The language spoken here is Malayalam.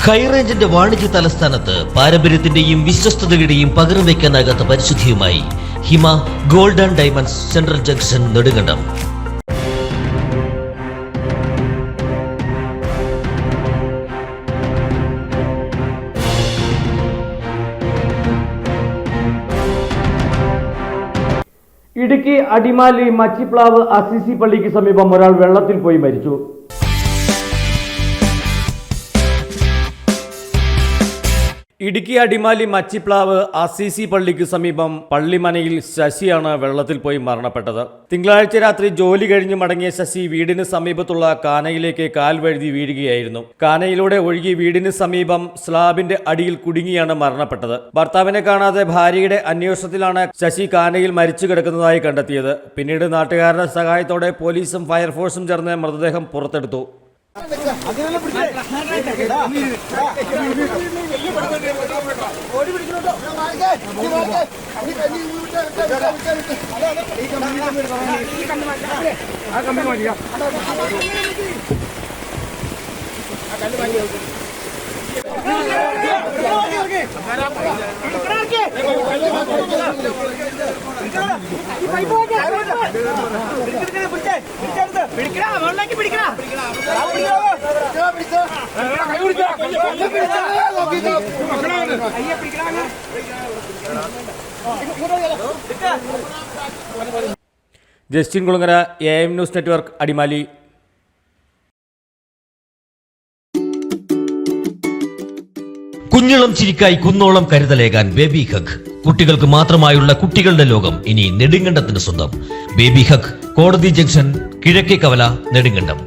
ഹൈറേഞ്ചിന്റെ വാണിജ്യ തലസ്ഥാനത്ത് പാരമ്പര്യത്തിന്റെയും വിശ്വസ്തതയുടെയും പകരം വയ്ക്കാനാകാത്ത പരിശുദ്ധിയുമായി Hima gold and diamonds central junction Nedumkandam. Idukki Adimali Machiplavu Assisi പള്ളിക്ക് സമീപം ഒരാൾ വെള്ളത്തിൽ പോയി മരിച്ചു. ഇടുക്കി അടിമാലി മച്ചിപ്ലാവ് അസിസി പള്ളിക്ക് സമീപം പള്ളിമനയിൽ ശശിയാണ് വെള്ളത്തിൽ പോയി മരണപ്പെട്ടത്. തിങ്കളാഴ്ച രാത്രി ജോലി കഴിഞ്ഞ് മടങ്ങിയ ശശി വീടിന് സമീപത്തുള്ള കാനയിലേക്ക് കാൽ വഴുതി വീഴുകയായിരുന്നു. കാനയിലൂടെ ഒഴുകി വീടിന് സമീപം സ്ലാബിന്റെ അടിയിൽ കുടുങ്ങിയാണ് മരണപ്പെട്ടത്. ഭർത്താവിനെ കാണാതെ ഭാര്യയുടെ അന്വേഷണത്തിലാണ് ശശി കാനയിൽ മരിച്ചു കിടക്കുന്നതായി കണ്ടെത്തിയത്. പിന്നീട് നാട്ടുകാരുടെ സഹായത്തോടെ പോലീസും ഫയർഫോഴ്സും ചേർന്ന് മൃതദേഹം പുറത്തെടുത്തു. Justin Kulangara, AM news network, Adimali. കുഞ്ഞിളം ചിരിക്കായി കുന്നോളം കരുതലേകാൻ ബേബി ഹഗ്. കുട്ടികൾക്ക് മാത്രമായുള്ള കുട്ടികളുടെ ലോകം ഇനി നെടുങ്കണ്ടത്തിന് സ്വന്തം. ബേബി ഹഗ്, കോടതി ജംഗ്ഷൻ, കിഴക്കേ കവല, നെടുങ്കണ്ടം.